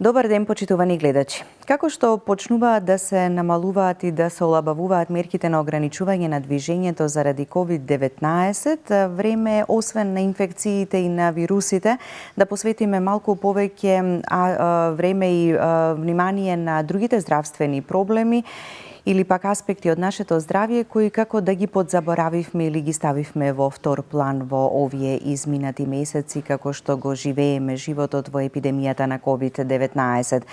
Добар ден, почитувани гледачи. Како што почнуваат да се намалуваат и да се олабавуваат мерките на ограничување на движењето заради COVID-19, време е, освен на инфекциите и на вирусите, да посветиме малку повеќе време и внимание на другите здравствени проблеми или пак аспекти од нашето здравје кои како да ги подзаборавивме или ги ставивме во втор план во овие изминати месеци како што го живееме животот во епидемијата на COVID-19.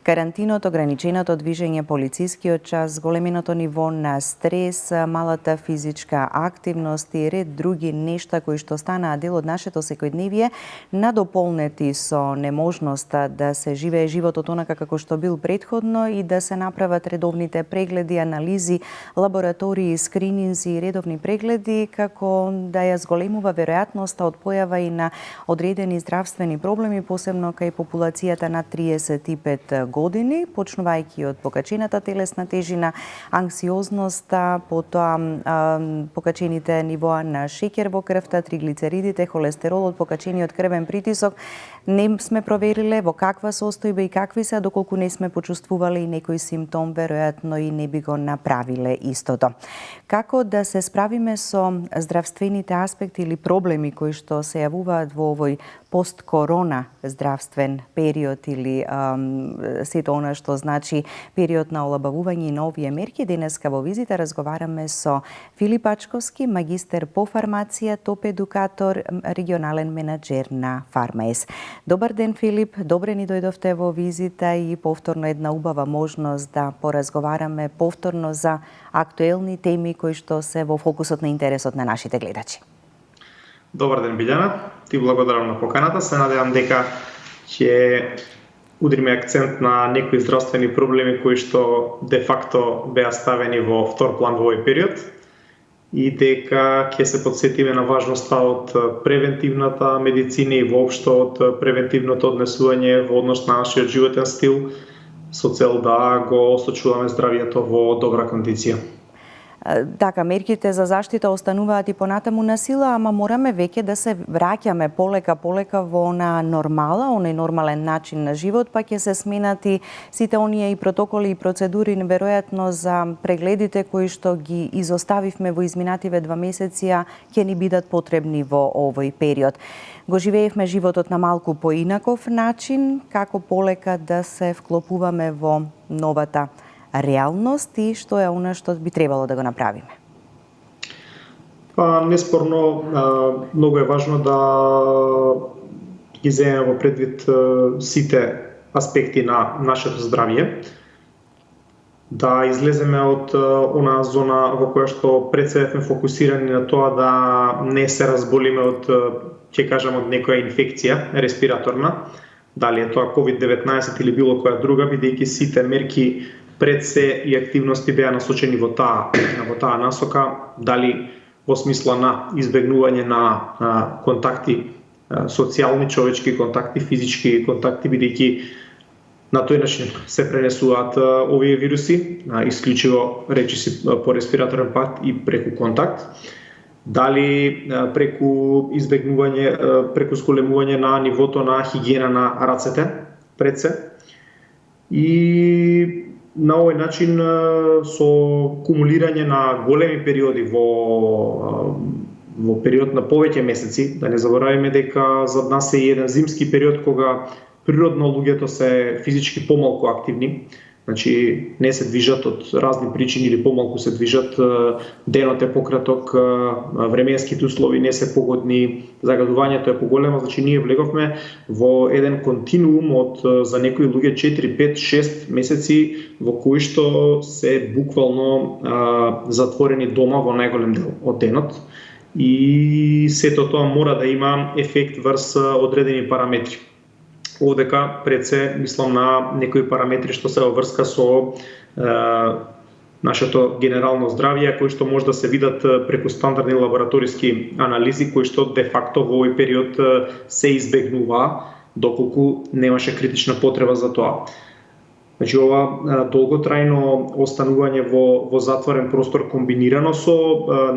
Карантинот, ограниченото движење, полицискиот час, големеното ниво на стрес, малата физичка активност и ред други нешта кои што станаа дел од нашето секојдневие, надополнети со неможноста да се живее животот онака како што бил претходно и да се направат редовните прегледи, анализи, лаборатории, скрининзи и редовни прегледи, како да ја зголемува веројатноста од појава и на одредени здравствени проблеми, посебно кај популацијата над 35 години, почнувајќи од покачената телесна тежина, анксиозноста, потоа покачените нивоа на шеќер во крвта, триглицеридите, холестеролот, покачениот крвен притисок. Не сме провериле во каква состојба и какви се, доколку не сме почувствувале и некој симптом, веројатно и не би го направиле истото. Како да се справиме со здравствените аспекти или проблеми кои што се јавуваат во овој посткорона здравствен период или сето она што значи период на олабавување и на овие мерки. Денеска во визита разговараме со Филип Ачковски, магистер по фармација, топ едукатор, регионален менаџер на Фармаес. Добар ден, Филип, добре ни дојдовте во визита и повторно една убава можност да поразговараме повторно за актуелни теми кои што се во фокусот на интересот на нашите гледачи. Добар ден, Билјана. Ти благодарам на поканата. Се надевам дека ќе удриме акцент на некои здравствени проблеми кои што де факто беа ставени во втор план во овој период и дека ќе се подсетиме на важноста од превентивната медицина и воопшто од превентивното однесување во однос на нашиот животен стил со цел да го сочуваме здравието во добра кондиција. Така, мерките за заштита остануваат и понатаму на сила, ама мораме веќе да се враќаме полека во она нормала, онај нормален начин на живот, па ќе се сменати сите оние и протоколи и процедури, веројатно за прегледите кои што ги изоставивме во изминативе 2 месеци, ќе ни бидат потребни во овој период. Го живеевме животот на малку поинаков начин, како полека да се вклопуваме во новата реалност и што е она што би требало да го направиме? Неспорно, многу е важно да ги земеме во предвид сите аспекти на нашето здравје, да излеземе од онаа зона во која што пред себе сме фокусирани на тоа да не се разболиме од, ќе кажам, од некоја инфекција респираторна, дали е тоа COVID-19 или било која друга, бидејќи сите мерки пред се и активности беа насочени во таа насока, дали во смисла на избегнување на контакти, социјални, човечки контакти, физички контакти, бидејќи на тој начин се пренесуваат овие вируси, исклучиво речиси по респираторен пат и преку контакт, дали преку избегнување, преку зголемување на нивото на хигиена на рацете пред се. И на овој начин со кумулирање на големи периоди во период на повеќе месеци, да не забораваме дека зад нас е еден зимски период кога природно луѓето се физички помалку активни, значи не се движат од разни причини или помалку се движат, денот е пократок, временските услови не се погодни, загадувањето е поголемо, значи ние влеговме во еден континуум од за некои луѓе 4, 5, 6 месеци во кои што се буквално затворени дома во најголем дел од денот и сето тоа мора да има ефект врз одредени параметри. Овдека пред се мислам на некои параметри што се во врска со нашето генерално здравје, кои што може да се видат преку стандардни лабораториски анализи, кои што де факто во овој период се избегнува, доколку немаше критична потреба за тоа. Значи, ова долготрајно останување во затворен простор комбинирано со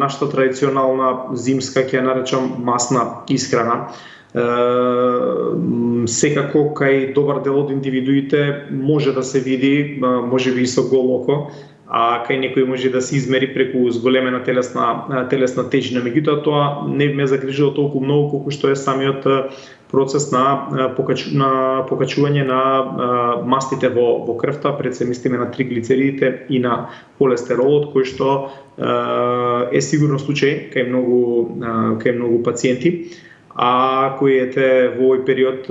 нашата традиционална зимска, ќе ја наречам, масна исхрана, Секако кај добар дел од индивидуите може да се види, можеби и со голо око, а кај некој може да се измери преку зголемена телесна тежина. Меѓутоа тоа не ме загрижува толку многу колку што е самиот процес на покачување на мастите во крвта, пред се мислиме на триглицеридите и на холестеролот, кој што е сигурно случај кај многу пациенти, а кои во овој период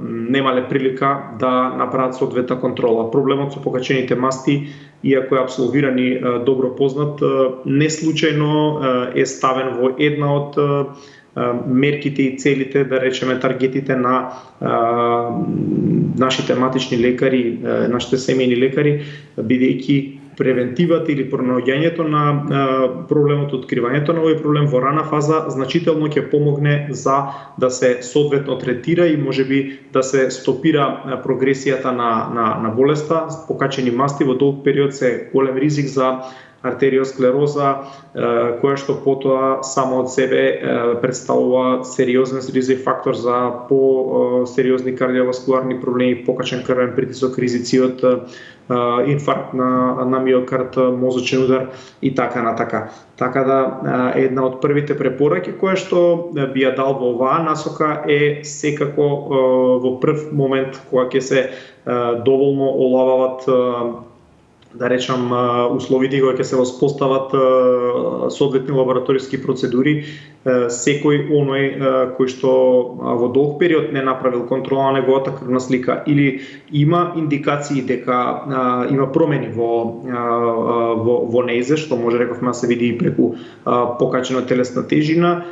немале прилика да направат соодветна контрола. Проблемот со покачените масти, иако е апсолвирани добро познат, не случајно е ставен во една од мерките и целите, да речеме таргетите на нашите матични лекари, нашите семејни лекари, бидејќи превентивата или пронаоѓањето на проблемот, откривањето на овој проблем во рана фаза значително ќе помогне за да се соодветно третира и можеби да се стопира прогресијата на болеста. Покачени масти во долг период се голем ризик за артериосклероза, која што потоа само од себе представува сериозен ризик фактор за по-сериозни кардиоваскуларни проблеми, покачен крвен притисок, ризици од инфаркт на миокард, мозочен удар и така натака. Така да една од првите препораки која што би ја дал во оваа насока е секако во прв момент кога ќе се доволно олавават, да речам, условите кога ќе се воспостават соодветни лабораториски процедури, секој оној кој што во долг период не направил контрола на неговата крвна слика или има индикации дека има промени во нејзе, што може, рековме, да се види и преку покачена телесна тежина,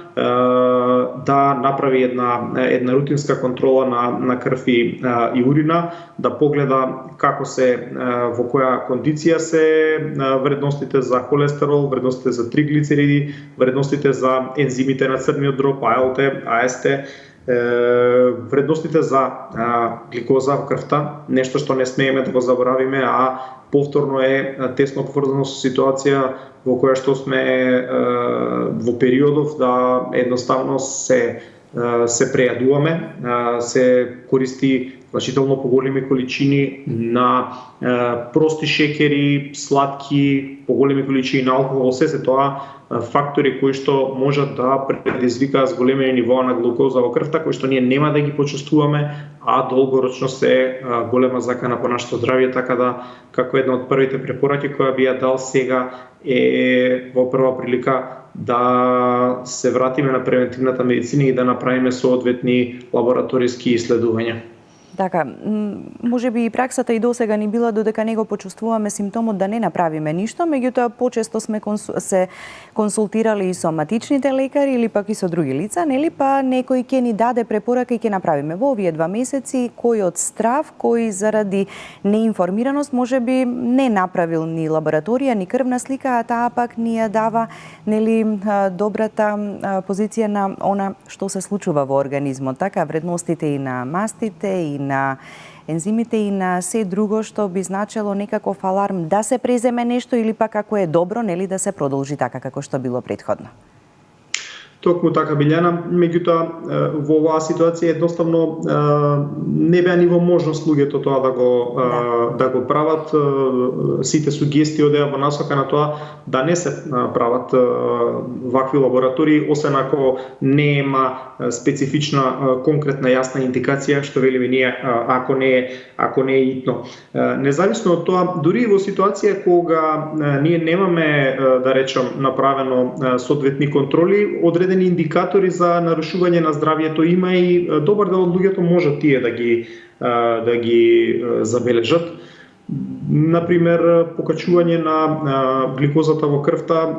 да направи една рутинска контрола на крв и урина, да погледа како се, во која кондиција се вредностите за холестерол, вредностите за триглицериди, вредностите за ензимите на црниот дроб, АЛТ, АСТ, вредностите за гликоза во крвта, нешто што не смееме да го заборавиме, а повторно е тесно поврзано со ситуација во која што сме во периодов да едноставно се прејадуваме, се користи значително поголеми количини на прости шекери, сладки, поголеми количини на алкохол, се тоа фактори кои што можат да предизвикаат зголемени нивоа на глукоза во крвта, кои што ние нема да ги почувствуваме, а долгорочно се голема закана по нашето здравје, така да како една од првите препораки која би ја дал сега е во прва прилика да се вратиме на превентивната медицина и да направиме соодветни лабораториски иследувања. Така, можеби и праксата и досега ни била додека не го почувствуваме симптомот да не направиме ништо, меѓутоа почесто сме се консултирали и со матичните лекари или пак и со други лица, нели, па некој ќе ни даде препорака и ќе направиме во овие 2 месеци, кој од страв, кој заради неинформираност можеби не направил ни лабораторија, ни крвна слика, а таа пак ни ја дава, нели, добрата позиција на она што се случува во организмот, така вредностите и на мастите и на ензимите и на се друго што би значело некаков аларм да се преземе нешто или пак ако е добро, нели, да се продолжи така како што било претходно. Токму така, Билјана, меѓутоа во оваа ситуација едноставно не беа ни во можност луѓето тоа да го прават. Сите сугестии одеа во насока на тоа да не се прават вакви лаборатории, освен ако нема специфична, конкретна, јасна индикација, што велиме ние, ако не е итно. Независно од тоа, дури и во ситуација кога ние немаме, да речам, направено соодветни контроли, одредени индикатори за нарушување на здравјето има и добар дел од луѓето можат тие да ги забележат. Например, покачување на гликозата во крвта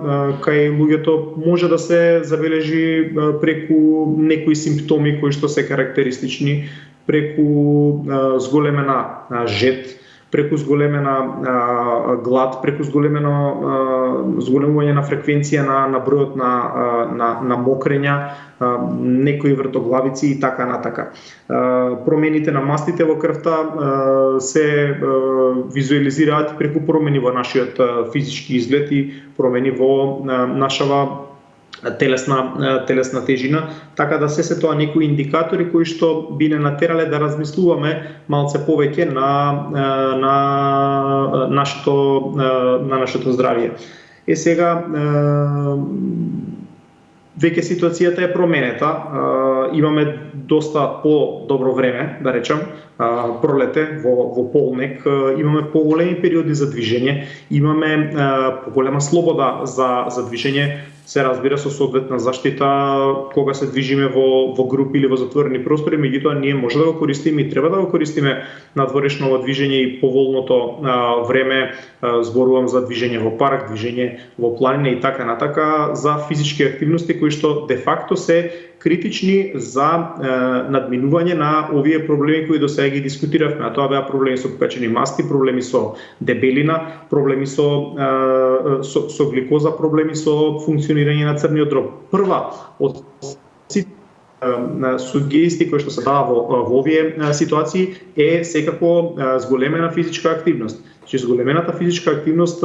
кај луѓето може да се забележи преку некои симптоми кои што се карактеристични, преку зголемена жет, преку зголемена глад, преку зголемување на фреквенција на бројот на мокрења, некои вртоглавици и така натака. Промените на мастите во крвта се визуализираат преку промени во нашиот физички изглед и промени во нашава телесна тежина, така да се тоа некои индикатори кои што би не натерале да размислуваме малце повеќе на нашето здравје. Сега веќе ситуацијата е променета, имаме доста по-добро време, да речам, пролете во полнек, имаме поголеми периоди за движење, имаме поголема слобода за движење, се разбира со соодветна заштита кога се движиме во групи или во затворени простори, меѓутоа ние може да го користиме и треба да го користиме надворешно движење и поволното време, зборувам за движење во парк, движење во планина и така натака, за физички активности кои што де факто се критични за надминување на овие проблеми кои до сега ги дискутиравме, а тоа беа проблеми со покачени масти, проблеми со дебелина, проблеми со гликоза, проблеми со функционирање на црниот дроб. Прва од сугестии кои што се дава во овие ситуации е секако зголемена физичка активност. Значи, зголемената физичка активност,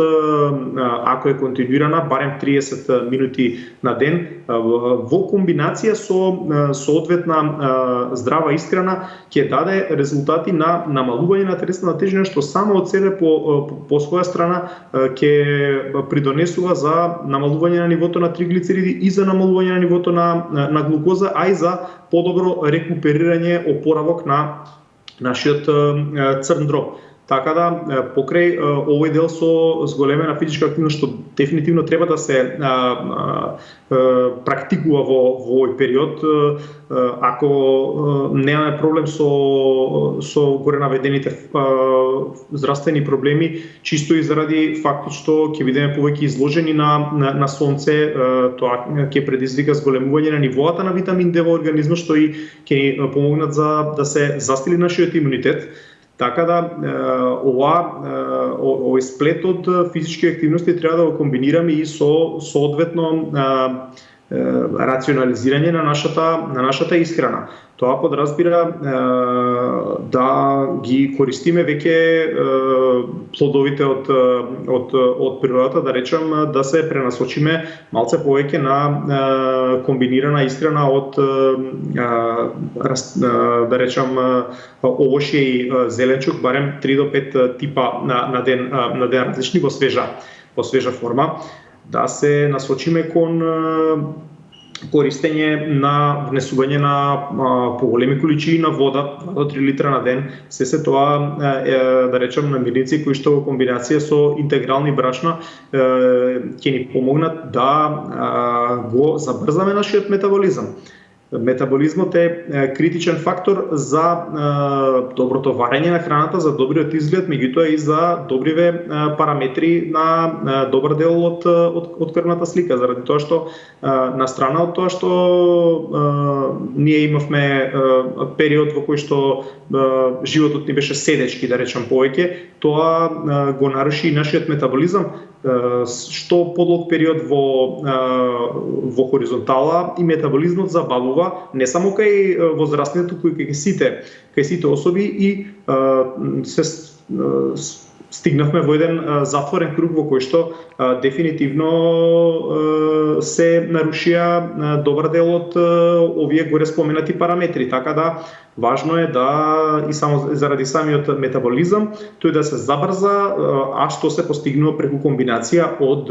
ако е континуирана, барем 30 минути на ден, во комбинација со соодветна здрава исхрана, ќе даде резултати на намалување на телесната тежина, што само од себе по своја страна ќе придонесува за намалување на нивото на триглицериди и за намалување на нивото на глукоза, а и за подобро рекуперирање, опоравок на нашиот црн дроб. Така да, покрај овој дел со зголемена физичка активност, што дефинитивно треба да се практикува во овој период, ако немаме проблем со горе наведените здравствени проблеми, чисто и заради фактот што ќе бидеме повеќе изложени на сонце, тоа ќе предизвика зголемување на нивоата на витамин D во организмот, што и ќе помогнат за да се застили нашиот имунитет. Така да, овој сплет од физички активности треба да го комбинираме и со соодветно рационализирање на нашата исхрана. Тоа подразбира да ги користиме веќе плодовите од природата, да речам, да се пренасочиме малце повеќе на комбинирана исхрана од да речам овошје и зеленчук, барем 3 до 5 типа на ден различни во свежа форма, да се насочиме кон користење на внесување на поголеми количини на вода, 2 до 3 литра на ден, се тоа да речем намирници кои што во комбинација со интегрални брашна ќе ни помогнат да го забрзаме нашиот метаболизам. Метаболизмот е критичен фактор за доброто варење на храната, за добриот изглед, меѓутоа и за добриве параметри на добар дел од крвната слика, заради тоа што на страна од тоа што ние имавме период во кој што животот ни беше седечки, да речем повеќе, тоа го наруши и нашиот метаболизам, што подолг период во хоризонтала и метаболизмот забавува не само кај возрастните, туку и кај сите особи и се стигнавме во еден затворен круг во кој што дефинитивно се нарушија добар дел од овие горе споменати параметри, така да важно е да и само заради самиот метаболизам тој да се забрза, а што се постигнува преку комбинација од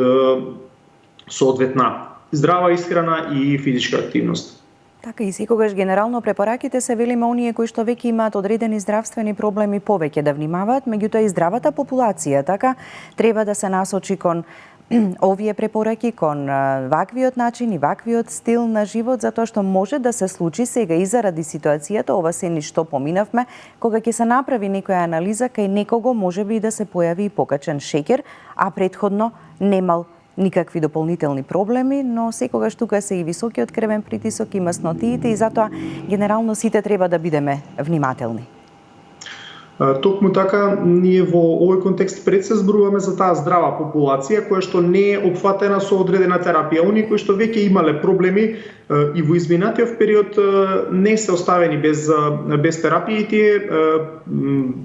соодветна здрава исхрана и физичка активност. Така и секогаш генерално препораките се велиме оние кои што веќе имаат одредени здравствени проблеми повеќе да внимаваат, меѓутоа и здравата популација така треба да се насочи кон овие препораки, кон ваквиот начин и ваквиот стил на живот, затоа што може да се случи сега и заради ситуацијата, ова се ни што поминавме, кога ќе се направи некоја анализа кај некого можеби да се појави и покачен шеќер, а претходно немал никакви дополнителни проблеми, но секогаш тука се и високиот крвен притисок и маснотиите и затоа генерално сите треба да бидеме внимателни. Токму така, ние во овој контекст пред се зборуваме за таа здрава популација која што не е опфатена со одредена терапија. Оние кои што веќе имале проблеми и во изминатиот период не се оставени без терапија и тие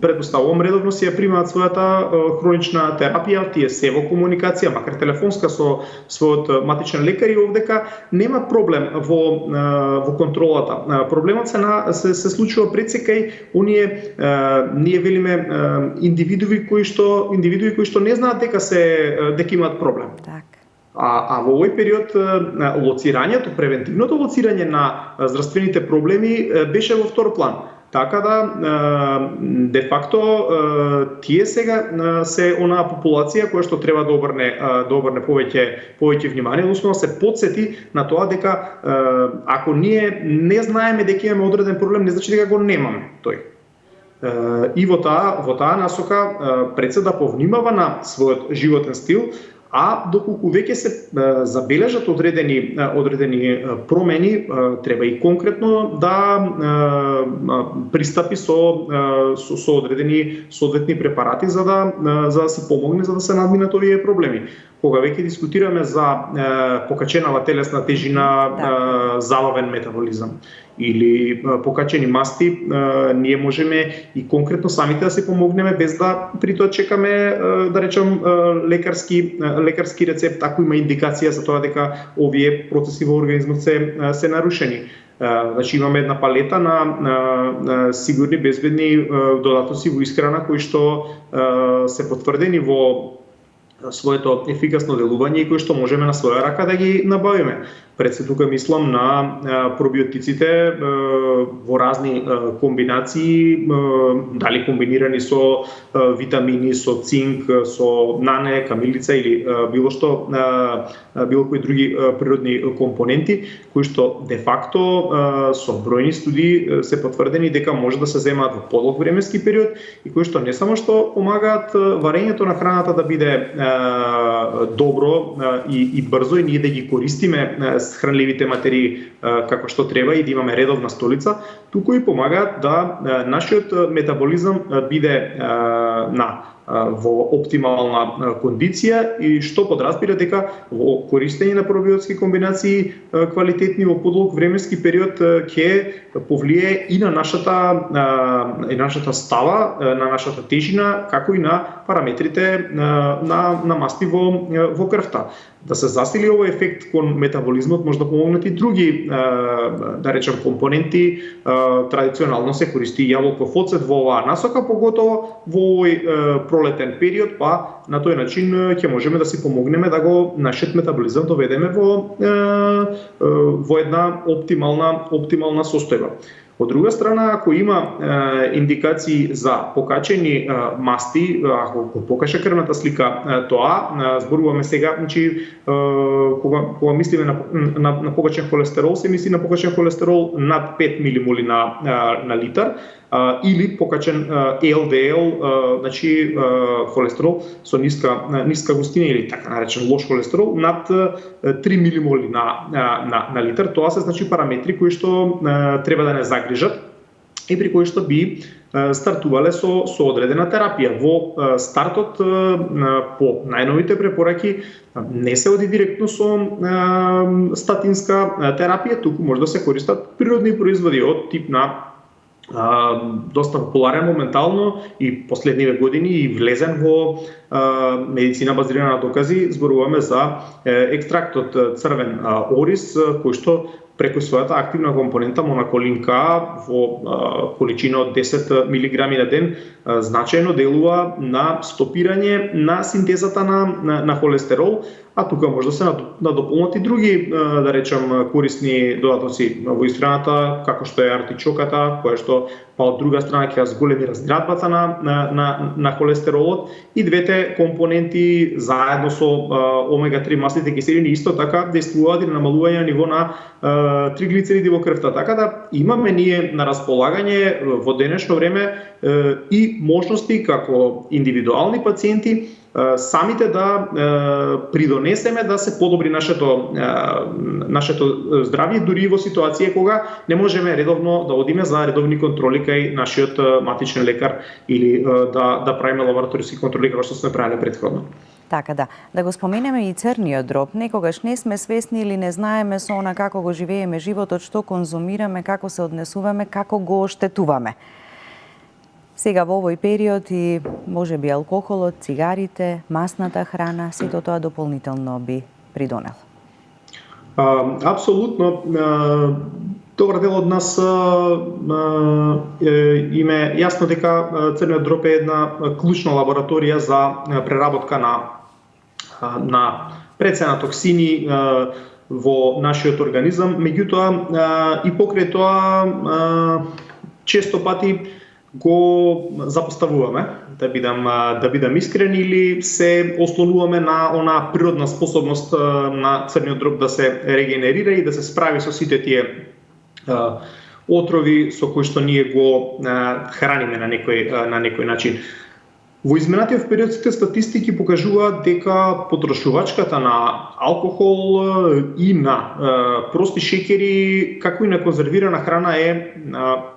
предпоставувам редовно си ја примаат својата хронична терапија, тие се во комуникација, макар телефонска со својот матичен лекар и овдека нема проблем во контролата. Проблемот се случува пред се кај оние ние велиме индивидуи кои што не знаат дека имаат проблем. Так. А во овој период лоцирањето, превентивното лоцирање на здравствените проблеми беше во втор план. Така да, де факто, тие сега се онаа популација која што треба да обрне повеќе внимание, односно да се потсети на тоа дека ако ние не знаеме дека имаме одреден проблем, не значи дека го немаме тој. И во таа насока пред се да повнимава на својот животен стил, а доколку веќе се забележат одредени промени, треба и конкретно да пристапи со одредени соодветни препарати за да се помогне, за да се надминат овие проблеми. Кога веќе дискутираме за покаченава телесна тежина, залавен метаболизам или покачени масти, ние можеме и конкретно самите да се помогнеме без да при тоа чекаме, да речем, лекарски рецепт, ако има индикација за тоа дека овие процеси во организмот се нарушени. Значи имаме една палета на сигурни, безбедни додатоци во исхрана кои што се потврдени во своето ефикасно делување и кои што можеме на своја рака да ги набавиме. Пред се тука мислам на пробиотиците во разни комбинации, дали комбинирани со витамини, со цинк, со нане, камилица или било кои други природни компоненти, кои што де факто со бројни студии се потврдени дека може да се земаат во подолг временски период и кои што не само што помагаат варењето на храната да биде добро и брзо и ние да ги користиме хранливите материи како што треба и да имаме редовна столица, туку и помагаат да нашиот метаболизам биде во оптимална кондиција и што подразбира дека во користење на пробиотски комбинации квалитетни во подолг временски период ќе повлие и на нашата става, на нашата тежина, како и на параметрите на масти во крвта. Да се засили овој ефект кон метаболизмот може да помогнат и други, да речем, компоненти. Традиционално се користи јаболков оцет во оваа насока, поготово во овој пролетен период, па на тој начин ќе можеме да си помогнеме да го нашиот метаболизам доведеме во една оптимална состојба. Од друга страна, ако има индикации за покачени масти, ако го покаже крвната слика тоа, зборуваме сега, значи кога мислиме на покачен холестерол, се мисли на покачен холестерол над 5 милимоли на литар, или покачен LDL, значи холестерол со ниска густина или така наречен лош холестерол над 3 милимоли на литар. Тоа се значи параметри кои што треба да не загрижат и при кои што би стартувале со одредена терапија. Во стартот по најновите препораки не се оди директно со статинска терапија, туку може да се користат природни производи од тип на доста популарен моментално и последниве години и влезен во медицина базирана на докази. Зборуваме за екстрактот црвен орис, кој што преку својата активна компонента монаколин К во количина од 10 милиграми на ден значајно делува на стопирање на синтезата на холестерол, а тука може да се надополнат и други, да речем, корисни додатоци во исхраната, како што е артичоката, која што па од друга страна ќе зголеми разградбата на холестеролот, и двете компоненти заедно со омега-3 маслите киселини исто така действуваат и на намалување на ниво на триглицериди во крвта. Така да имаме ние на располагање во денешно време и можности како индивидуални пациенти самите да придонесеме да се подобри нашето здравје, дури и во ситуација кога не можеме редовно да одиме за редовни контроли кај нашиот матичен лекар или да правиме лабораториски контроли како што сме правиле претходно. Така да го споменеме и црниот дроб. Некогаш не сме свесни или не знаеме со она како го живееме животот, што конзумираме, како се однесуваме, како го оштетуваме. Сега во овој период и можеби алкохолот, цигарите, масната храна, сето тоа дополнително би придонело. Апсолутно. Добар дел од нас име јасно дека црниот дроб е една клучна лабораторија за преработка на прецена токсини во нашиот организам. Меѓутоа и покрај тоа често пати го запоставуваме, да бидам искрен, или се ослонуваме на она природна способност на црниот дроб да се регенерира и да се справи со сите тие отрови со кои што ние го храниме на некој начин. Во изминатиот период сите статистики покажуваат дека потрошувачката на алкохол и на прости шеќери, како и на конзервирана храна е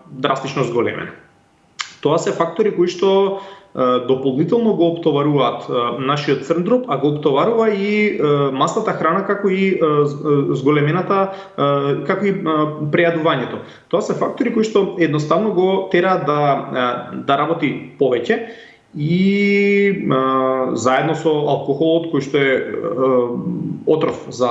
драстично зголемена. Тоа се фактори кои што дополнително го оптоваруваат нашиот црн дроб, а го оптоварува и масната храна, како и зголемената, како и прејадувањето. Тоа се фактори кои што едноставно го тераат да работи повеќе и заедно со алкохолот кој што е отров за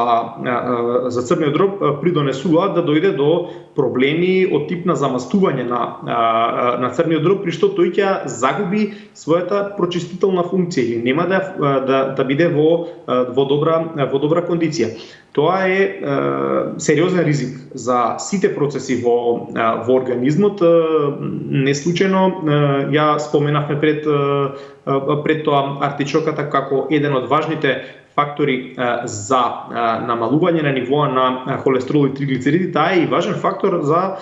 црниот дроб придонесуваат да дојде до проблеми од тип на замастување на црниот дроб, при што тој ќе загуби својата прочистителна функција или нема да биде во добра кондиција. Тоа е сериозен ризик за сите процеси во организмот. Неслучајно ја споменавме пред тоа артичоката како еден од важните фактори за намалување на нивоа на холестерол и триглицериди. Таа е и важен фактор за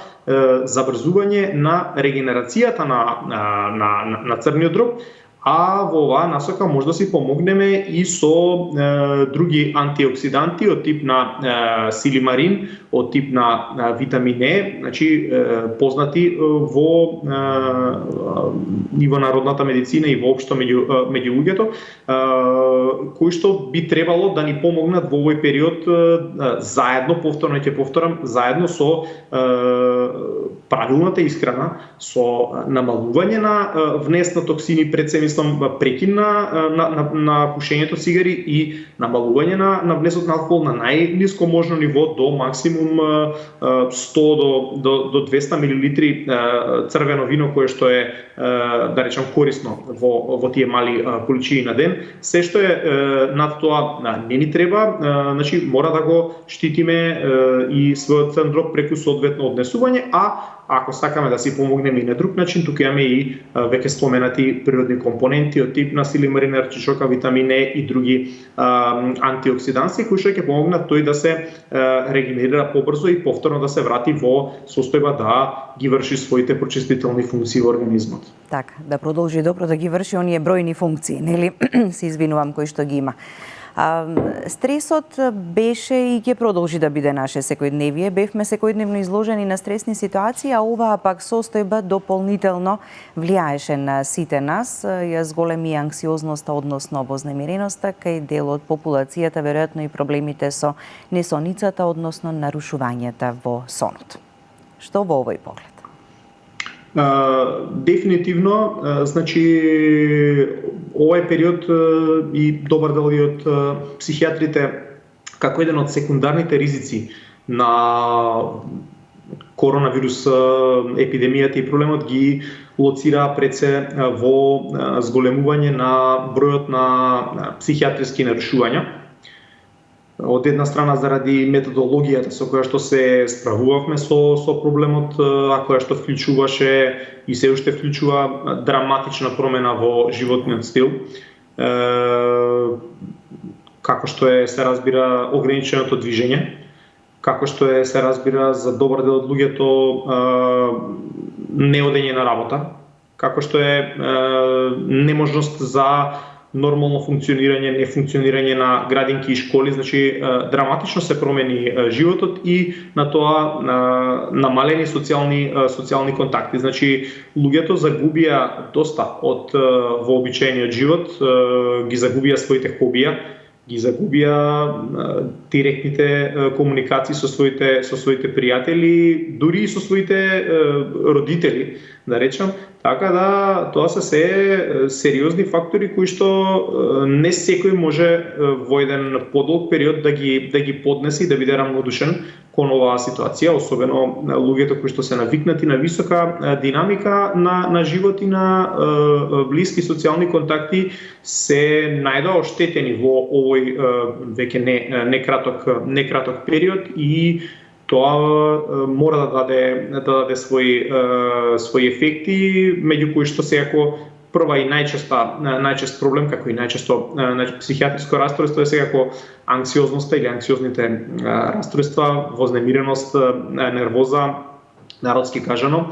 забрзување на регенерацијата на црниот дроб, а во оваа насока може да си помогнеме и со други антиоксиданти од тип на силимарин, од тип на витамин Е, значи познати во народната медицина и воопшто меѓу луѓето, кои што би требало да ни помогнат во овој период заедно, повторно ќе повторам, заедно со правилната исхрана, со намалување на внес на токсини, пред се мислам прекин на пушењето цигари и намалување на внесот на алкохол на најниско можно ниво до максимум 100 до 200 милилитри црвено вино, кое што е, да речем, корисно во тие мали количини на ден. Се што е над тоа не ни треба, значи мора да го штитиме и својот црн дроб преку соодветно однесување, а ако сакаме да си помогнеме и на друг начин, тука имаме и веќе споменати природни компоненти од тип на силимарин, артишока, витамин Е и други антиоксиданси кои што ќе помогнат тој да се регенерира побрзо и повторно да се врати во состојба да ги врши своите прочистителни функции во организмот. Така, да продолжи добро да ги врши оние бројни функции, нели? Се извинувам кои што ги има. Стресот беше и ќе продолжи да биде наше секојдневие. Бевме секојдневно изложени на стресни ситуации, а оваа пак состојба дополнително влијаеше на сите нас. Ја зголеми анксиозноста, односно вознемиреноста, кај дел од популацијата, веројатно и проблемите со несоницата, односно нарушувањата во сонот. Што во овој поглед? Дефинитивно, значи овој период и добар дел од психијатрите како еден од секундарните ризици на коронавирус епидемијата и проблемот ги лоцира пред се во зголемување на бројот на психијатриски нарушувања. Од една страна заради методологијата со која што се справувавме со проблемот, а која што вклучуваше и се уште вклучува драматична промена во животниот стил, како што се разбира ограниченото движење, како што се разбира за добар дел од луѓето неодење на работа, како што е неможност за нормално функционирање, нефункционирање на градинки и школи, значи драматично се промени животот и на тоа намалени социјални контакти. Значи луѓето загубија доста од вообичаениот живот, ги загубија своите хобија, ги загубија директните комуникации со своите пријатели, дури и со своите родители, да речам. Така да тоа се сериозни фактори кои што не секој може во еден подолг период да ги поднесе и да биде рамнодушен кон оваа ситуација, особено луѓето кои што се навикнати на висока динамика на живот и на блиски социјални контакти, се најдоа оштетени во овој веќе не краток период и тоа мора да даде своји ефекти, меѓу кои што секако прва и најчест проблем, како и најчесто психијатриско расстройство е секако анксиозноста или анксиозните расстройства, вознемиреност, нервоза, народски кажано.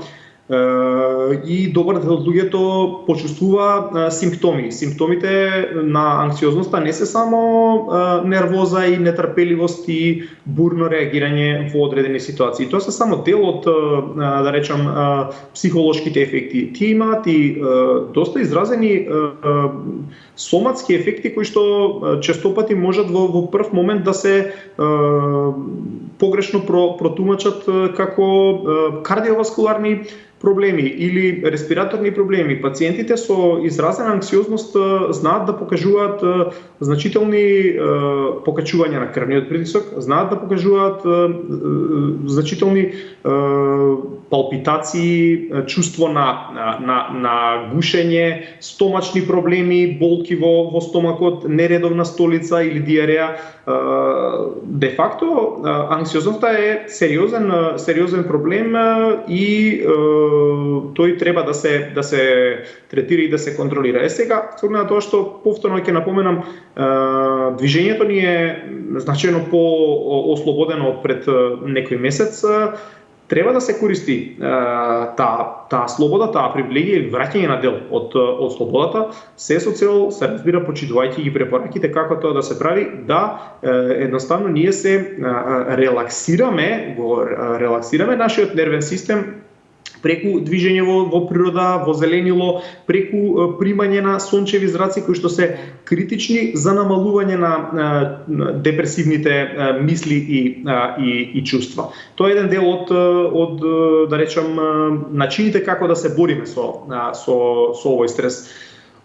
И добар дел од луѓето почувствува симптоми. Симптомите на анксиозноста не се само нервоза и нетрпеливост и бурно реагирање во одредени ситуации. Тоа се само дел од, да речам, психолошките ефекти. Тие имаат и доста изразени соматски ефекти кои што честопати можат во прв момент да се погрешно протумачат како кардиоваскуларни проблеми или респираторни проблеми. Пациентите со изразена анксиозност знаат да покажуваат значителни покачувања на крвниот притисок, знаат да покажуваат значителни палпитации, чувство на гушење, стомачни проблеми, болки во стомакот, нередовна столица или диареја. Де факто, анксиозноста е сериозен проблем и тој треба да се третира и да се контролира. Сега, на тоа што повторно ќе напоменам, движењето ни е значајно по-ослободено пред некој месец. Треба да се користи таа слобода, таа привилегија или враќање на дел од слободата, се со цел, се разбира, почитувајќи ги препораките како тоа да се прави, да едноставно ние се релаксираме нашиот нервен систем преку движење во природа, во зеленило, преку примање на сончеви зраци кои што се критични за намалување на депресивните мисли и чувства. Тоа е еден дел од да речам начините како да се бориме со овој стрес.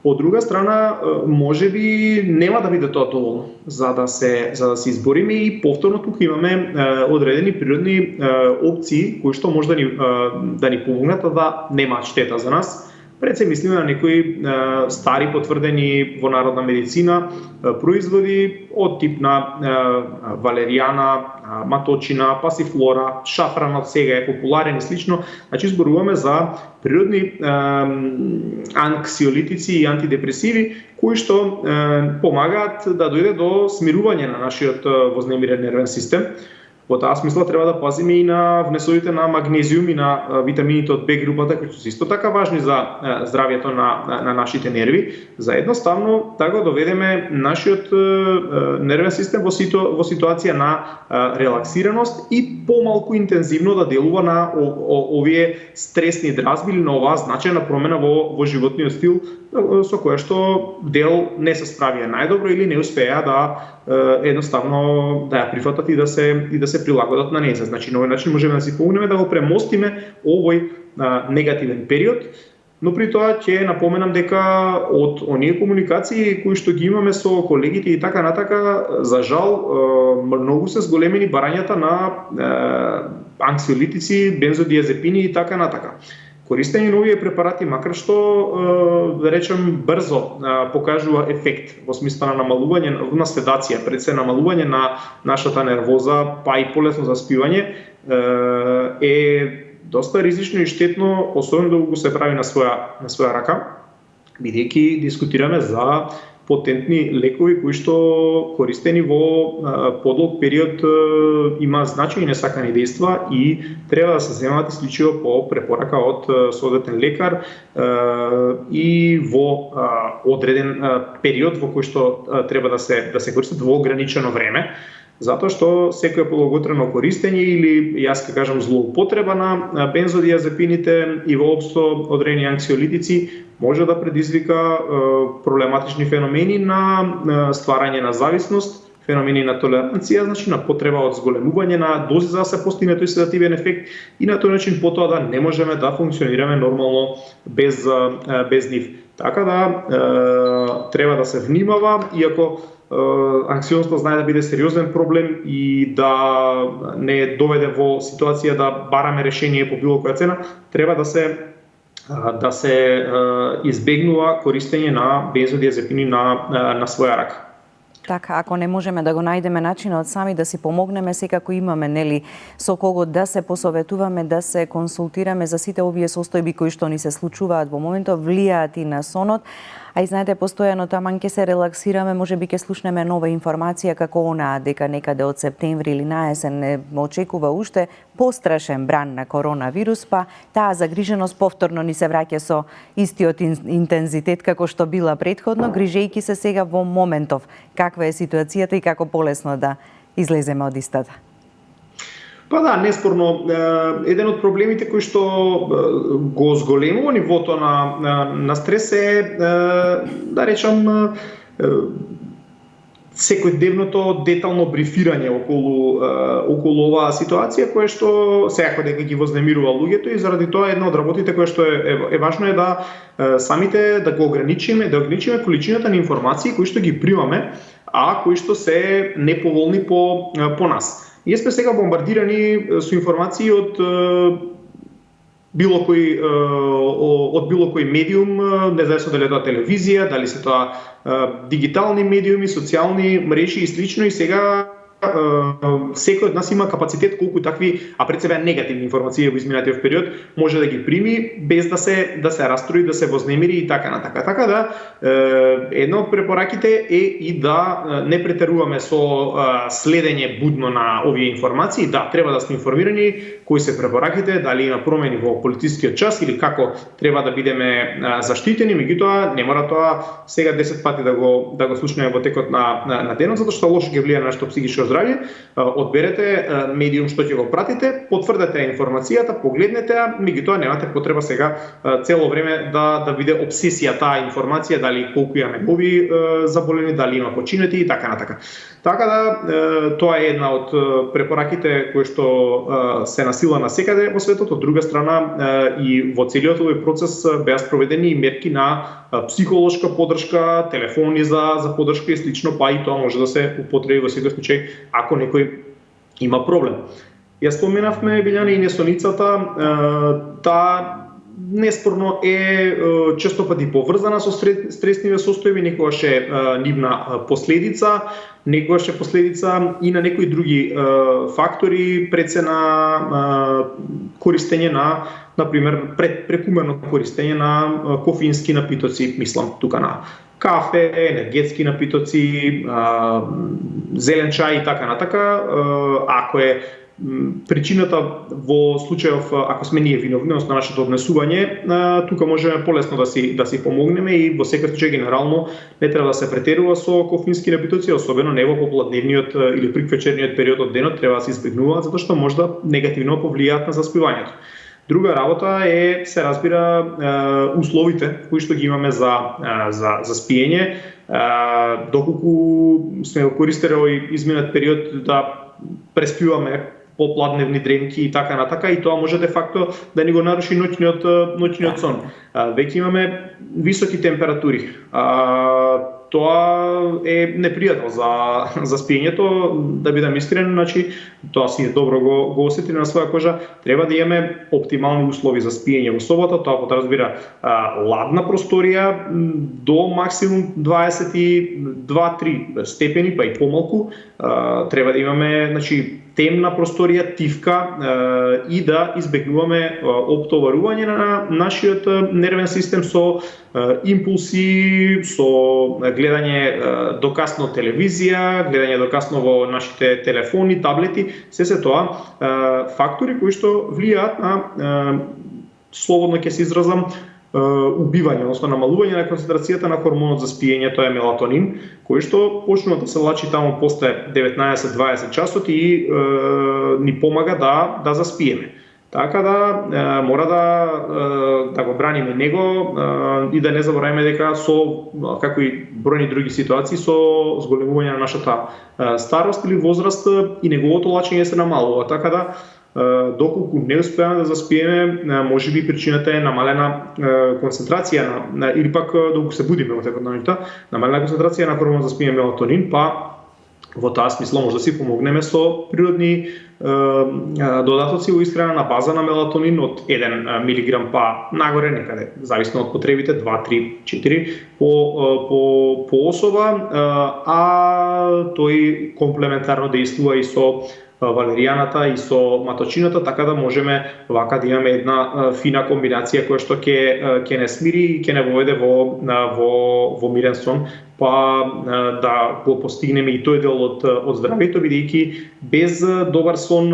Од друга страна, можеби нема да биде тоа доволно за да се избориме и повторно тука имаме одредени природни опции кои што може да ни помогнат да немаат штета за нас. Пред се мислиме на некои стари потврдени во народна медицина производи од тип на валеријана, маточина, пасифлора, шафранот сега е популарен и слично. Значи зборуваме за природни анксиолитици и антидепресиви кои што помагаат да дојде до смирување на нашиот вознемирен нервен систем. Во таа смисла треба да пазиме и на внесовите на магнезиум и на витамините од Б групата, кои се исто така важни за здравјето на нашите нерви, за едноставно да го доведеме нашиот нервен систем во ситуација на релаксираност и помалку интензивно да делува на овие стресни дразби или на оваа значајна промена во животниот стил, со која што дел не се справија најдобро или не успеа да едноставно да ја прифатат и да се прилагодат на неја. Значи на овој начин можеме да си помогнеме да го премостиме овој негативен период, но при тоа ќе напоменам дека од оние комуникации кои што ги имаме со колегите и така натака, за жал многу се зголемени барањата на анксиолитици, бензодиазепини и така натака. Користење на овие препарати, макар што, да речем, брзо покажува ефект во смисла на намалување на седација, пред се намалување на нашата нервоза, па и полесно заспивање, е доста ризично и штетно, особено да го се прави на своја рака, бидејќи дискутираме за потентни лекови кои што користени во подолг период имаат значајни несакани дејства и треба да се земаат исклучиво по препорака од соодветен лекар и во одреден период во кој што треба да се користат во ограничено време. Затоа што секое подолготрајно користење или јас ќе кажам злоупотреба на бензодиазепините и воопшто одредени анксиолитици може да предизвика проблематични феномени на стварање на зависност, феномени на толеранција, значи на потреба од зголемување на дози за да се постигне тој седативен ефект и на тој начин потоа да не можеме да функционираме нормално без нив. Така да треба да се внимава, иако анксиозноста знае да биде сериозен проблем и да не доведе во ситуација да бараме решение по било која цена, треба да се избегнува користење на бензодиазепини на своја рака. Така, ако не можеме да го најдеме начинот сами да си помогнеме, секако имаме нели со кого да се посоветуваме, да се консултираме за сите овие состојби кои што ни се случуваат во моментот, влијаат и на сонот. А и знаете, постојано таман ќе се релаксираме, можеби ќе слушнеме нова информација како онаа дека некаде од септември или наесен не очекува уште пострашен бран на коронавирус, па таа загриженост повторно ни се враќа со истиот интензитет како што била претходно, грижејќи се сега во моментов каква е ситуацијата и како полесно да излеземе од истата. Па да, неспорно, еден од проблемите кои што го зголемува нивото на стрес е, да речам, секојдневното детално брифирање околу оваа ситуација, која што секако дека ги вознемирува луѓето и заради тоа една од работите која што е важно е да самите да го ограничиме количината на информации кои што ги примаме, а кои што се неповолни по нас. Ние сме сега бомбардирани со информации од било кој медиум, независно дали е тоа телевизија, дали се тоа дигитални медиуми, социјални мрежи и слично, и сега секој од нас има капацитет колку такви, а пред себе негативни информации во изминатиот период може да ги прими без да се растрои, да се вознемири и така натака. Така да една од препораките е и да не претеруваме со следење будно на овие информации. Да, треба да сме информирани кои се препораките, дали има промени во полицискиот час или како треба да бидеме заштитени, меѓутоа не мора тоа сега 10 пати да го слушнеме во текот на денот, затоа што лошо ќе влијае на нашето психичко здравје. Одберете медиум што ќе го пратите, потврдете информацијата, погледнете ја, меѓутоа немате потреба сега цело време да биде обсесија таа информација, дали колку имаме нови заболени, дали има починати и така натака. Така да тоа е една од препораките кои што се насила насекаде во светот. Од друга страна и во целиот овој процес беа спроведени мерки на психолошка поддршка, телефони за поддршка и слично, па и тоа може да се употреби во секој случај ако некој има проблем. Ја споменавме, Билјана, и несоницата, таа неспорно е често пати поврзана со стресниви состојби, некогаш е нивна последица, некогаш е последица и на некои други фактори, прецена користење на, например, прекумерно користење на кофеински напитоци, мислам тука на кафе, енергетски напитоци, зелен чај и така натака. Ако е причината во случајов ако сме ние виновни, односно нашето однесување, тука можеме полесно да си помогнеме и во секој случај генерално не треба да се претерува со кофеински напитоци, особено не во попладневниот или приквечерниот период од денот, треба да се избегнуваат затоа што може да негативно повлијаат на заспивањето. Друга работа е, се разбира, условите кои што ги имаме за спиење, доколку сме го користеле овој изминат период да преспиваме попладневни дремки и така натака, и тоа може де факто да ни го наруши ноќниот сон. Веќе имаме високи температури. Тоа е непријатно за спиењето, да бидам искрен, значи тоа си добро го осети на своја кожа. Треба да имаме оптимални услови за спиење во собата, тоа подразбира ладна просторија до максимум 22-3 степени, па и помалку. Треба да имаме, значи, темна просторија, тивка и да избегнуваме оптоварување на нашиот нервен систем со импулси, со гледање докасно телевизија, гледање докасно во нашите телефони, таблети, се тоа фактори кои што влијаат на, слободно ќе се изразам, убивање, односно намалување на концентрацијата на хормонот за спиење, тоа е мелатонин, кој што почнува да се влачи таму после 19-20 часот и ни помага да заспиеме. Така да мора да го браниме него и да не забораваме дека со, како и бројни други ситуации, со зголемување на нашата старост или возраст и неговото лачење се намалува. Така да доколку не успеаме да заспиеме, можеби причината е намалена концентрација на или пак доколку се будиме во текот на ноќта, намалена концентрација на хормонот за спиење мелатонин, па во таа смисла може да си помогнеме со природни додатоци во исхрана на база на мелатонин од 1 милиграм па нагоре, некаде зависно од потребите, 2, 3, 4 по особа, а тој комплементарно действува и со валеријаната и со маточината, така да можеме вака да имаме една фина комбинација која што ќе не смири и ќе не воведе во мирен сон, па да го постигнеме и тој дел од здравието, бидејќи без добар сон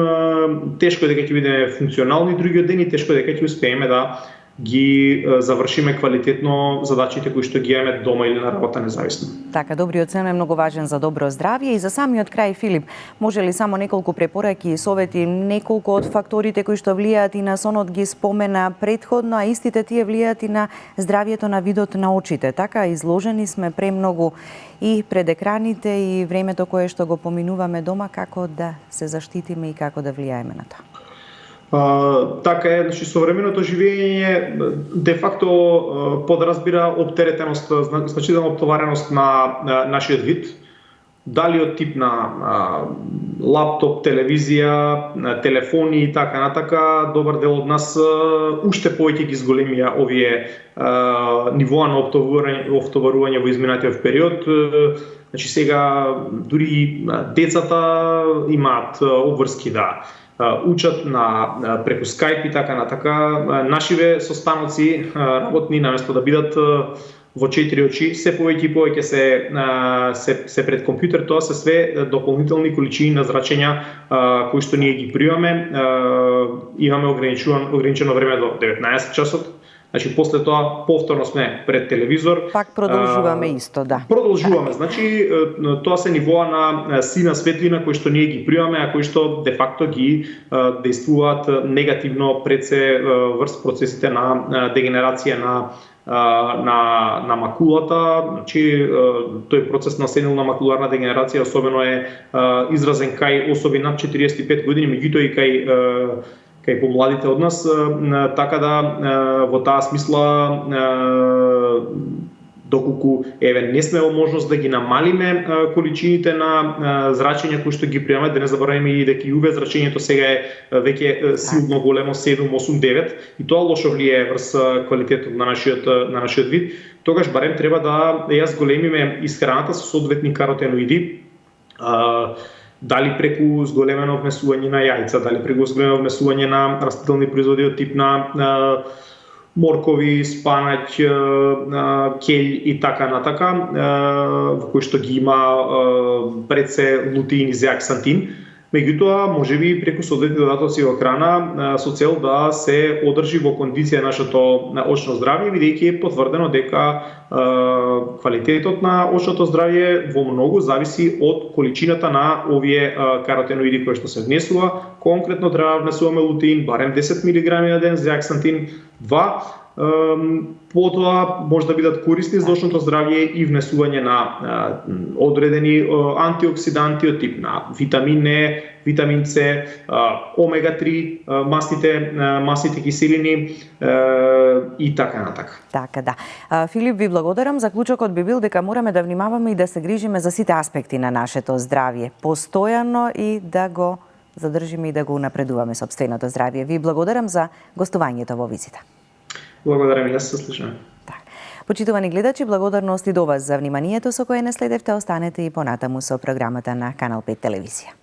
тешко дека ќе бидеме функционални другиот ден и тешко дека ќе успееме да ги завршиме квалитетно задачите кои што ги имаме дома или на работа, независно. Така, добриот сон е многу важен за добро здравје. И за самиот крај, Филип, може ли само неколку препораки и совети, неколку од факторите кои што влијаат и на сонот ги спомена претходно, а истите тие влијаат и на здравјето на видот на очите. Така, изложени сме премногу и пред екраните и времето кое што го поминуваме дома, како да се заштитиме и како да влијаеме на тоа. Така е, значи современото живење де факто подразбира оптеретеност, значителна оптовареност на нашиот вид, дали од тип на лаптоп, телевизија, телефони и така натака. Добар дел од нас уште повеќе ги зголемија овие нивоа на оптоварување во изминатиот период. Значи сега дури децата имаат обврски да учат преку Skype и така натака. Нашиве состаноци работни наместо да бидат во 4 очи, се повеќе и повеќе се пред компјутер, тоа се све дополнителни количини на зрачења кои што ние ги примаме. Имаме ограничено време до 19 часот. Значи после тоа повторно сме пред телевизор. Пак продолжуваме исто, да. Продолжуваме. Значи тоа се нивоа на сина светлина кои што ние ги примаме, а кои што де факто ги действуваат негативно пред се врз процесите на дегенерација на макулата. Значи тој процес на сенилна макуларна дегенерација особено е изразен кај особи над 45 години, меѓутоа и кај помладите од нас, така да во таа смисла доколку не сме во можност да ги намалиме количините на зрачења кои што ги примаме, да не забораваме и дека UV зрачењето сега е веќе силно големо, 7, 8, 9, и тоа лошо влијае врз квалитетот на нашиот вид. Тогаш барем треба да ја зголемиме исхраната со соодветни каротеноиди, дали преку зголемено внесување на јајца, дали преку зголемено внесување на растителни производи од тип на моркови, спанаќ, келј и така натака, во кои што ги има пред се лутеин и зеаксантин. Меѓутоа, можеби преку соодветни додатоци во храна со цел да се одржи во кондиција нашето очно здравје, бидејќи е потврдено дека квалитетот на очното здравје во многу зависи од количината на овие каротеноиди кои што се внесува. Конкретно треба да внесуваме лутеин барем 10 мг на ден, зеаксантин 2. Потоа може да бидат корисни за очното здравје и внесување на одредени антиоксиданти од тип на витамин Е, витамин С, омега-3, масните киселини и така натака. Така да. Филип, ви благодарам. Заклучокот би бил дека мораме да внимаваме и да се грижиме за сите аспекти на нашето здравје, постојано, и да го задржиме и да го унапредуваме сопственото здравје. Ви благодарам за гостувањето во Визита. Благодарам и јас, се слушаме. Почитувани гледачи, благодарности до вас за вниманието со кое не следевте. Останете и понатаму со програмата на Канал 5 телевизија.